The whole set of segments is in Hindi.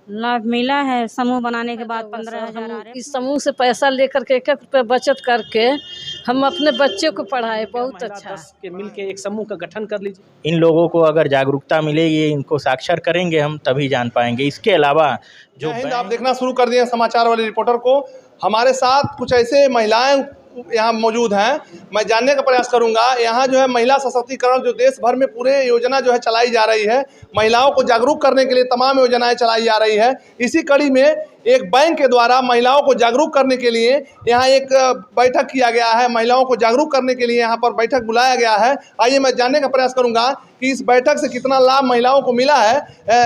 लाभ मिला है समूह बनाने के बाद 15,000। इस समूह से पैसा लेकर के 1-1 रुपया बचत करके हम अपने बच्चे को पढ़ाए। बहुत अच्छा। 10 के मिल के एक समूह का गठन कर लीजिए। इन लोगों को अगर जागरूकता मिलेगी, इनको साक्षर करेंगे हम, तभी जान पाएंगे। इसके अलावा जो आप देखना शुरू कर दिए समाचार वाले रिपोर्टर को। हमारे साथ कुछ ऐसे महिलाएं यहाँ मौजूद हैं, मैं जानने का प्रयास करूंगा। यहाँ जो है महिला सशक्तिकरण जो देश भर में पूरे योजना जो है चलाई जा रही है, महिलाओं को जागरूक करने के लिए तमाम योजनाएं चलाई जा रही है। इसी कड़ी में एक बैंक के द्वारा महिलाओं को जागरूक करने के लिए यहाँ एक बैठक किया गया है। महिलाओं को जागरूक करने के लिए यहाँ पर बैठक बुलाया गया है। आइए मैं जानने का प्रयास करूंगा कि इस बैठक से कितना लाभ महिलाओं को मिला है।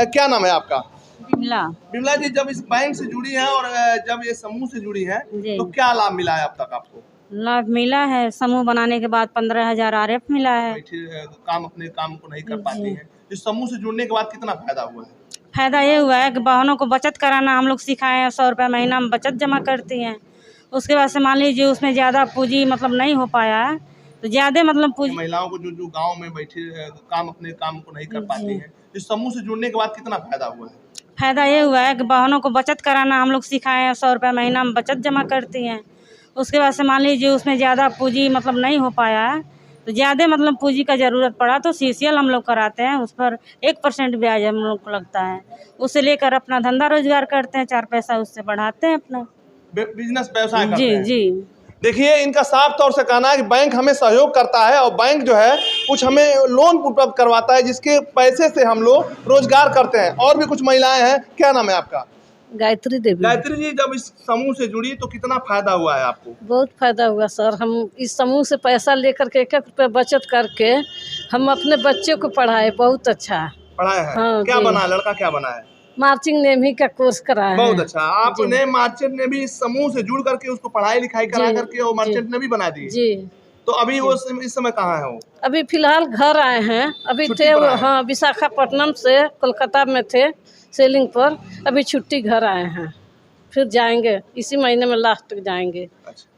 क्या नाम है आपका? बिमला जी, जब इस बैंक से जुड़ी है और जब ये समूह से जुड़ी है तो क्या लाभ मिला है अब तक आपको? लाभ मिला है समूह बनाने के बाद 15,000 RF मिला है। अपने काम को नहीं कर पाती है, इस समूह से जुड़ने के बाद कितना फायदा हुआ है? फायदा ये हुआ है कि बहनों को बचत कराना हम लोग सिखाए हैं। 100 रुपये महीना में बचत जमा करती हैं। उसके बाद से मान लीजिए उसमें ज़्यादा पूंजी मतलब नहीं हो पाया है तो ज़्यादा मतलब पूंजी महिलाओं को जो गाँव में बैठे अपने काम को नहीं कर पाती है, इस समूह से जुड़ने के बाद कितना फायदा हुआ है? फायदा ये हुआ है कि बहनों को बचत कराना हम लोग सिखाए हैं। 100 रुपये महीना में बचत जमा करती हैं। उसके बाद से मान लीजिए उसमें ज़्यादा पूंजी मतलब नहीं हो पाया है तो ज़्यादा मतलब पूंजी का ज़रूरत पड़ा तो CCL हम लोग कराते हैं। उस पर 1% ब्याज हम लोग को लगता है। उससे लेकर अपना धंधा रोजगार करते हैं, 4 पैसा उससे बढ़ाते हैं अपना बिजनेस व्यवसाय करते जी हैं। जी। देखिए, इनका साफ तौर से कहना है कि बैंक हमें सहयोग करता है और बैंक जो है कुछ हमें लोन उपलब्ध करवाता है, जिसके पैसे से हम लोग रोजगार करते हैं। और भी कुछ महिलाएं हैं। क्या नाम है आपका? गायत्री देवी। गायत्री जी, जब इस समूह से जुड़ी तो कितना फायदा हुआ है आपको? बहुत फायदा हुआ सर। हम इस समूह से पैसा लेकर के 1-1 रुपया बचत करके हम अपने बच्चे को पढ़ाए। बहुत अच्छा पढ़ाया है। हाँ, क्या बना लड़का? क्या बना है? मार्चिंग नेवी का कोर्स कराया। बहुत अच्छा। आपने मार्चेंट ने भी इस समूह से जुड़ करके उसको पढ़ाई लिखाई करा करके वो मार्चेंट ने भी बना दी जी। तो अभी वो इस समय कहाँ है? वो अभी फिलहाल घर आए हैं। अभी थे हाँ विशाखापट्टनम से कोलकाता में थे सेलिंग पर। अभी छुट्टी घर आए हैं, फिर जाएंगे इसी महीने में लास्ट तक जाएंगे। अच्छा।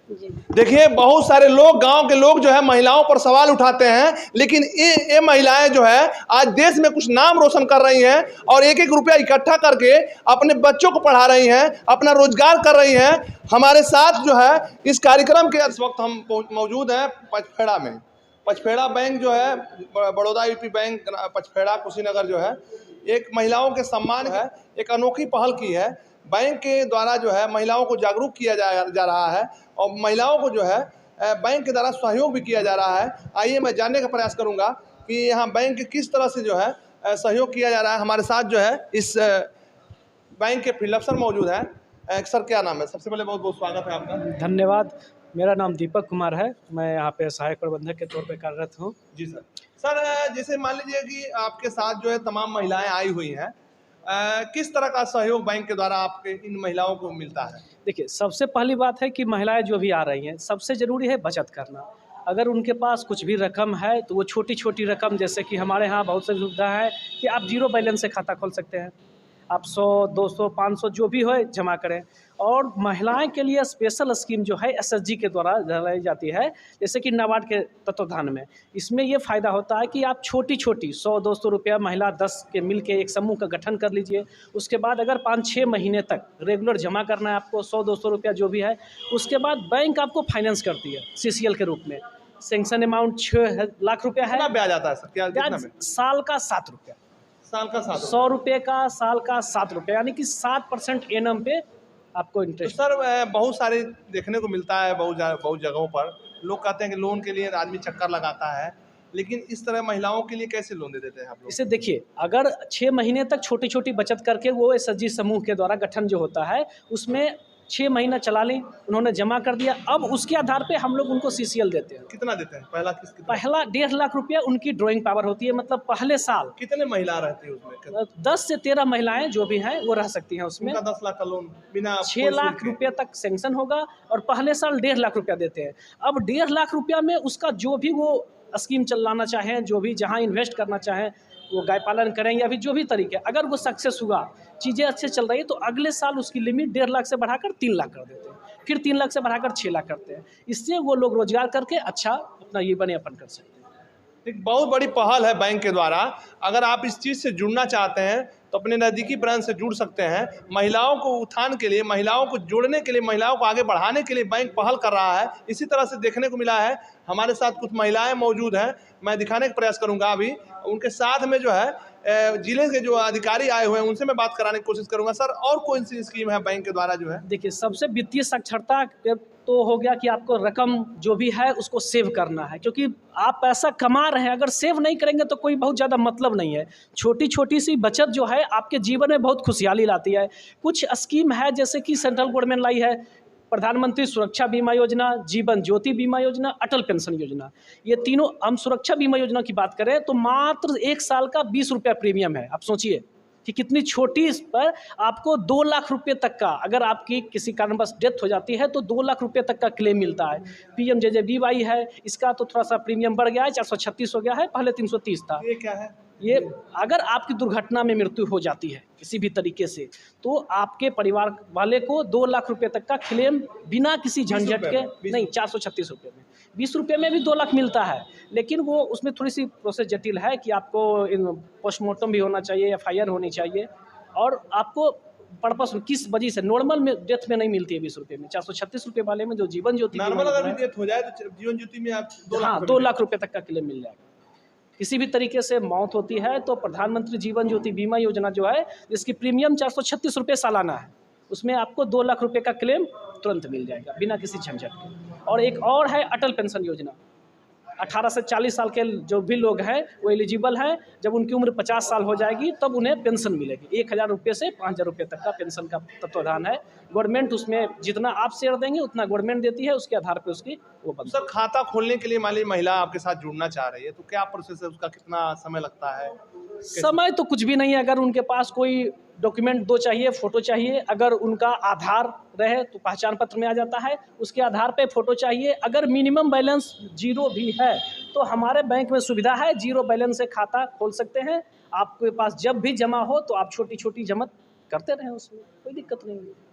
देखिए, बहुत सारे लोग, गांव के लोग जो है महिलाओं पर सवाल उठाते हैं, लेकिन ये महिलाएं जो है आज देश में कुछ नाम रोशन कर रही हैं और 1-1 रुपया इकट्ठा करके अपने बच्चों को पढ़ा रही हैं, अपना रोजगार कर रही हैं। हमारे साथ जो है इस कार्यक्रम के इस वक्त हम मौजूद हैं पचपेड़ा में। पचपेड़ा बैंक जो है बड़ौदा यूपी बैंक पचपेड़ा कुशीनगर जो है एक महिलाओं के सम्मान है, एक अनोखी पहल की है। बैंक के द्वारा जो है महिलाओं को जागरूक किया जा रहा है और महिलाओं को जो है बैंक के द्वारा सहयोग भी किया जा रहा है। आइए मैं जानने का प्रयास करूंगा कि यहाँ बैंक किस तरह से जो है सहयोग किया जा रहा है। हमारे साथ जो है इस बैंक के फील्ड अफसर मौजूद हैं। सर, क्या नाम है? सबसे पहले बहुत बहुत स्वागत है आपका। धन्यवाद। मेरा नाम दीपक कुमार है। मैं यहाँ पे सहायक प्रबंधक के तौर पे कार्यरत हूँ। जी सर। सर, जैसे मान लीजिए कि आपके साथ जो है तमाम महिलाएं आई हुई हैं, किस तरह का सहयोग बैंक के द्वारा आपके इन महिलाओं को मिलता है? देखिए, सबसे पहली बात है कि महिलाएं जो भी आ रही हैं, सबसे ज़रूरी है बचत करना। अगर उनके पास कुछ भी रकम है तो वो छोटी छोटी रकम, जैसे कि हमारे यहाँ बहुत सी सुविधा है कि आप 0 बैलेंस से खाता खोल सकते हैं। आप 100, 200, 500 जो भी हो जमा करें। और महिलाएं के लिए स्पेशल स्कीम जो है SSG के द्वारा चलाई जाती है, जैसे कि नाबार्ड के तत्वाधान में। इसमें ये फ़ायदा होता है कि आप छोटी छोटी 100-200 रुपया महिला 10 के मिल के एक समूह का गठन कर लीजिए। उसके बाद अगर 5-6 महीने तक रेगुलर जमा करना है आपको 100-200 रुपया जो भी है, उसके बाद बैंक आपको फाइनेंस करती है CCL के रूप में। सेंक्शन अमाउंट 6 लाख रुपया है। ब्याज आता है सर? क्या ब्याज साल का 7 रुपया। साल का 7? 100 रुपये का साल का 7 रुपये, यानी कि 7% एनम पे आपको इंटरेस्ट। तो सर, बहुत सारे देखने को मिलता है, बहुत जगहों पर लोग कहते हैं कि लोन के लिए आदमी चक्कर लगाता है, लेकिन इस तरह महिलाओं के लिए कैसे लोन दे देते हैं आप लोग? इसे देखिए, अगर 6 महीने तक छोटी छोटी बचत करके वो SSG समूह के द्वारा गठन जो होता है उसमें 6 महीना चला लें, उन्होंने जमा कर दिया, अब उसके आधार पे हम लोग उनको CCL देते हैं। कितना देते हैं? पहला 1.5 लाख रुपया उनकी ड्राइंग पावर होती है। मतलब पहले साल कितने महिला रहती है उसमें? 10 से 13 महिलाएं जो भी हैं वो रह सकती हैं उसमें। 10 लाख का लोन बिना 6 लाख रुपया तक सेंक्शन होगा और पहले साल 1.5 लाख रुपया देते हैं। अब 1.5 लाख रुपया में उसका जो भी वो स्कीम चलाना चाहें, जो भी जहाँ इन्वेस्ट करना चाहें, वो गाय पालन करें या फिर जो भी तरीके, अगर वो सक्सेस हुआ, चीज़ें अच्छे चल रही है, तो अगले साल उसकी लिमिट 1.5 लाख से बढ़ाकर 3 लाख कर देते हैं, फिर 3 लाख से बढ़ाकर 6 लाख करते हैं। इससे वो लोग रोजगार करके अच्छा अपना ये बनेपन कर सकते हैं। एक बहुत बड़ी पहल है बैंक के द्वारा। अगर आप इस चीज़ से जुड़ना चाहते हैं तो अपने नज़दीकी ब्रांच से जुड़ सकते हैं। महिलाओं को उत्थान के लिए, महिलाओं को जोड़ने के लिए, महिलाओं को आगे बढ़ाने के लिए बैंक पहल कर रहा है। इसी तरह से देखने को मिला है। हमारे साथ कुछ महिलाएं मौजूद हैं, मैं दिखाने का प्रयास करूंगा। अभी उनके साथ में जो है जिले के जो अधिकारी आए हुए हैं उनसे मैं बात कराने की कोशिश करूंगा। सर, और कौन सी स्कीम है बैंक के द्वारा जो है? देखिए, सबसे वित्तीय साक्षरता तो हो गया कि आपको रकम जो भी है उसको सेव करना है, क्योंकि आप पैसा कमा रहे हैं, अगर सेव नहीं करेंगे तो कोई बहुत ज़्यादा मतलब नहीं है। छोटी छोटी सी बचत जो है आपके जीवन में बहुत खुशहाली लाती है। कुछ स्कीम है जैसे कि सेंट्रल गवर्नमेंट लाई है, प्रधानमंत्री सुरक्षा बीमा योजना, जीवन ज्योति बीमा योजना, अटल पेंशन योजना। ये तीनों, हम सुरक्षा बीमा योजना की बात करें तो मात्र 1 साल का 20 रुपया प्रीमियम है। आप सोचिए कि कितनी छोटी, इस पर आपको 2 लाख रुपये तक का, अगर आपकी किसी कारणवश डेथ हो जाती है तो 2 लाख रुपये तक का क्लेम मिलता है। PMJJBY है, इसका तो थोड़ा सा प्रीमियम बढ़ गया है, 436 हो गया है, पहले 330 था। ये क्या है? ये अगर आपकी दुर्घटना में मृत्यु हो जाती है किसी भी तरीके से, तो आपके परिवार वाले को 2 लाख रुपए तक का क्लेम बिना किसी झंझट के, नहीं 436 रुपये में, 20 रुपये में भी 2 लाख मिलता है। लेकिन वो उसमें थोड़ी सी प्रोसेस जटिल है कि आपको पोस्टमार्टम भी होना चाहिए, FIR होनी चाहिए, और आपको पर्पस किस वजह से, नॉर्मल में डेथ में नहीं मिलती है 20 रुपये में। 436 रुपये वाले में जो जीवन ज्योति, नॉर्मल अगर भी डेथ हो जाए तो जीवन ज्योति में आप 2 लाख रुपये तक का क्लेम मिल जाएगा। किसी भी तरीके से मौत होती है तो प्रधानमंत्री जीवन ज्योति बीमा योजना जो है, जिसकी प्रीमियम 436 रुपये सालाना है, उसमें आपको 2 लाख रुपये का क्लेम तुरंत मिल जाएगा बिना किसी झंझट के। और एक और है अटल पेंशन योजना। 18 से 40 साल के जो भी लोग हैं वो एलिजिबल हैं। जब उनकी उम्र 50 साल हो जाएगी तब उन्हें पेंशन मिलेगी। 1000 रुपये से 5000 रुपये तक का पेंशन का तत्वाधान है। गवर्नमेंट उसमें जितना आप शेयर देंगे उतना गवर्नमेंट देती है, उसके आधार पर उसकी वो बनता है। सर, खाता खोलने के लिए मान लीजिए महिला आपके साथ जुड़ना चाह रही है तो क्या प्रोसेस है, उसका कितना समय लगता है? समय तो कुछ भी नहीं है। अगर उनके पास कोई डॉक्यूमेंट 2 चाहिए, फ़ोटो चाहिए, अगर उनका आधार रहे तो पहचान पत्र में आ जाता है, उसके आधार पे फ़ोटो चाहिए। अगर मिनिमम बैलेंस 0 भी है तो हमारे बैंक में सुविधा है, 0 बैलेंस से खाता खोल सकते हैं। आपके पास जब भी जमा हो तो आप छोटी छोटी जमा करते रहें, उसमें कोई दिक्कत नहीं है।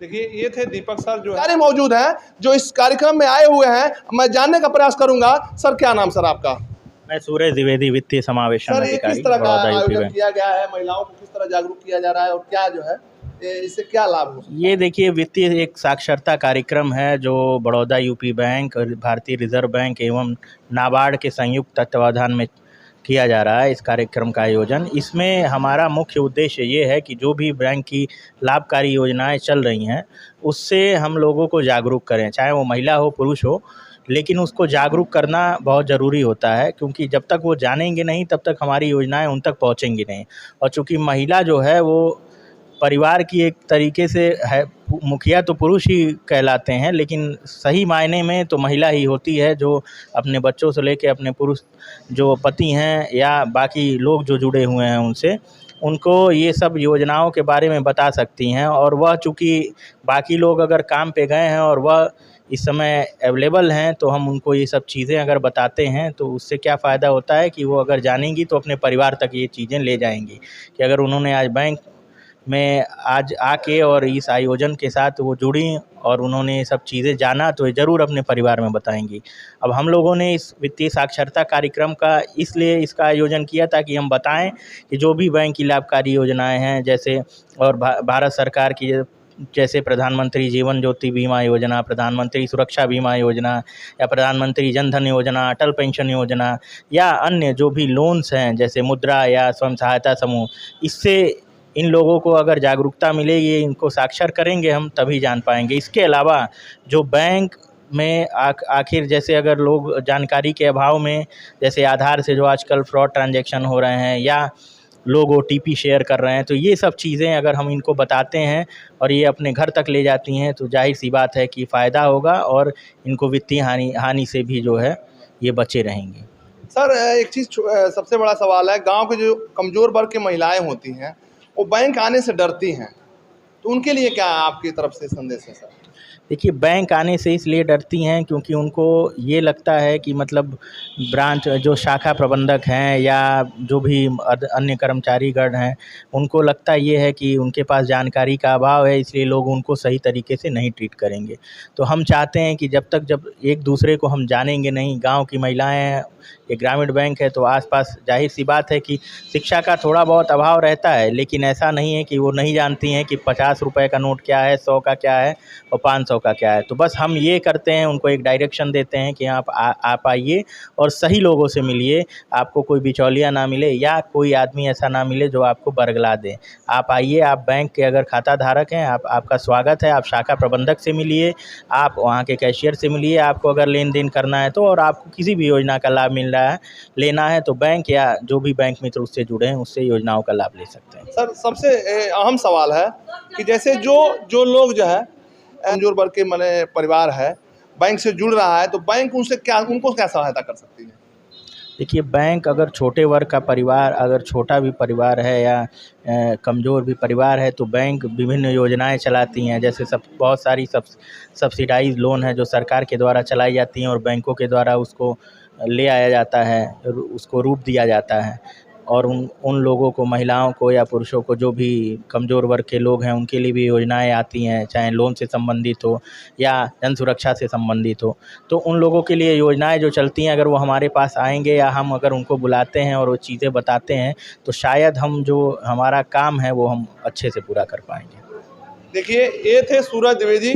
देखिए, ये थे दीपक सर जो है मौजूद हैं, जो इस कार्यक्रम में आए हुए हैं। मैं जानने का प्रयास करूंगा। सर, क्या नाम सर आपका? मैं सूरज द्विवेदी, वित्तीय समावेशन सर, ये अधिकारी, किस तरह का बड़ौदा यूपी आयोजन बैंक। किया गया है? महिलाओं को किस तरह जागरूक किया जा रहा है और क्या जो है इससे क्या लाभ हो सकता है? ये देखिए, वित्तीय एक साक्षरता कार्यक्रम है जो बड़ौदा यूपी बैंक और भारतीय रिजर्व बैंक एवं नाबार्ड के संयुक्त तत्वाधान में किया जा रहा है। इस कार्यक्रम का आयोजन, इसमें हमारा मुख्य उद्देश्य ये है कि जो भी बैंक की लाभकारी योजनाएं चल रही हैं उससे हम लोगों को जागरूक करें, चाहे वो महिला हो पुरुष हो, लेकिन उसको जागरूक करना बहुत ज़रूरी होता है, क्योंकि जब तक वो जानेंगे नहीं तब तक हमारी योजनाएं उन तक पहुंचेंगी नहीं। और चूँकि महिला जो है वो परिवार की एक तरीके से है, मुखिया तो पुरुष ही कहलाते हैं, लेकिन सही मायने में तो महिला ही होती है जो अपने बच्चों से लेके अपने पुरुष जो पति हैं या बाकी लोग जो जुड़े हुए हैं उनसे, उनको ये सब योजनाओं के बारे में बता सकती हैं। और वह चूँकि बाकी लोग अगर काम पे गए हैं और वह इस समय अवेलेबल हैं तो हम उनको ये सब चीज़ें अगर बताते हैं तो उससे क्या फ़ायदा होता है कि वो अगर जानेंगी तो अपने परिवार तक ये चीज़ें ले जाएंगी। कि अगर उन्होंने आज बैंक में आज आके और इस आयोजन के साथ वो जुड़ी और उन्होंने ये सब चीज़ें जाना तो ज़रूर अपने परिवार में बताएंगी। अब हम लोगों ने इस वित्तीय साक्षरता कार्यक्रम का इसलिए इसका आयोजन किया ताकि हम बताएं कि जो भी बैंक की लाभकारी योजनाएं हैं, जैसे और भारत सरकार की जैसे प्रधानमंत्री जीवन ज्योति बीमा योजना, प्रधानमंत्री सुरक्षा बीमा योजना या प्रधानमंत्री जन धन योजना, अटल पेंशन योजना या अन्य जो भी लोन्स हैं जैसे मुद्रा या स्वयं सहायता समूह, इससे इन लोगों को अगर जागरूकता मिलेगी, इनको साक्षर करेंगे हम, तभी जान पाएंगे। इसके अलावा जो बैंक में आखिर जैसे अगर लोग जानकारी के अभाव में, जैसे आधार से जो आजकल फ्रॉड ट्रांजैक्शन हो रहे हैं या लोग OTP शेयर कर रहे हैं, तो ये सब चीज़ें अगर हम इनको बताते हैं और ये अपने घर तक ले जाती हैं तो जाहिर सी बात है कि फ़ायदा होगा और इनको वित्तीय हानि से भी जो है ये बचे रहेंगे। सर, एक चीज़ सबसे बड़ा सवाल है, गांव के जो कमज़ोर वर्ग की महिलाएं होती हैं वो बैंक आने से डरती हैं, तो उनके लिए क्या आपकी तरफ से संदेश है सर? देखिए, बैंक आने से इसलिए डरती हैं क्योंकि उनको ये लगता है कि मतलब ब्रांच जो शाखा प्रबंधक हैं या जो भी अन्य कर्मचारीगण हैं, उनको लगता ये है कि उनके पास जानकारी का अभाव है, इसलिए लोग उनको सही तरीके से नहीं ट्रीट करेंगे। तो हम चाहते हैं कि जब एक दूसरे को हम जानेंगे नहीं, गांव की महिलाएं हैं, ये ग्रामीण बैंक है, तो आसपास जाहिर सी बात है कि शिक्षा का थोड़ा बहुत अभाव रहता है, लेकिन ऐसा नहीं है कि वो नहीं जानती हैं कि 50 रुपए का नोट क्या है, 100 का क्या है और 500 का क्या है। तो बस हम ये करते हैं, उनको एक डायरेक्शन देते हैं कि आप आइए और सही लोगों से मिलिए, आपको कोई बिचौलिया ना मिले या कोई आदमी ऐसा ना मिले जो आपको बरगला दे। आप आइए, आप बैंक के अगर खाता धारक हैं, आपका स्वागत है, आप शाखा प्रबंधक से मिलिए, आप वहाँ के कैशियर से मिलिए, आपको अगर लेन देन करना है तो, और आपको किसी भी योजना का लाभ मिल रहा है, लेना है, तो बैंक या जो भी बैंक मित्र उससे जुड़े हैं उससे योजनाओं का लाभ ले सकते हैं। सर, सबसे अहम सवाल है कि जैसे जो लोग जो है कमजोर वर्ग के माने परिवार है, बैंक से जुड़ रहा है, तो बैंक उनको क्या सहायता कर सकती है? देखिए, बैंक अगर छोटे वर्ग का परिवार, अगर छोटा भी परिवार है या कमज़ोर भी परिवार है, तो बैंक विभिन्न योजनाएं चलाती हैं। जैसे बहुत सारी सब्सिडाइज लोन है जो सरकार के द्वारा चलाई जाती हैं और बैंकों के द्वारा उसको ले आया जाता है, उसको रूप दिया जाता है, और उन लोगों को, महिलाओं को या पुरुषों को, जो भी कमज़ोर वर्ग के लोग हैं, उनके लिए भी योजनाएं आती हैं, चाहे लोन से संबंधित हो या जन सुरक्षा से संबंधित हो। तो उन लोगों के लिए योजनाएं जो चलती हैं, अगर वो हमारे पास आएंगे या हम अगर उनको बुलाते हैं और वो चीज़ें बताते हैं, तो शायद हम जो हमारा काम है वो हम अच्छे से पूरा कर पाएंगे। देखिए, ये थे सूरज द्विवेदी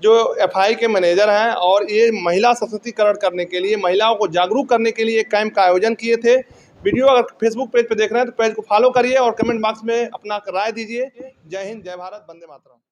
जो एफआई के मैनेजर हैं, और ये महिला सशक्तिकरण करने के लिए, महिलाओं को जागरूक करने के लिए कैंप का आयोजन किए थे। वीडियो अगर फेसबुक पेज पे देख रहे हैं तो पेज को फॉलो करिए और कमेंट बॉक्स में अपना राय दीजिए। जय हिंद, जय भारत, वंदे मातरम।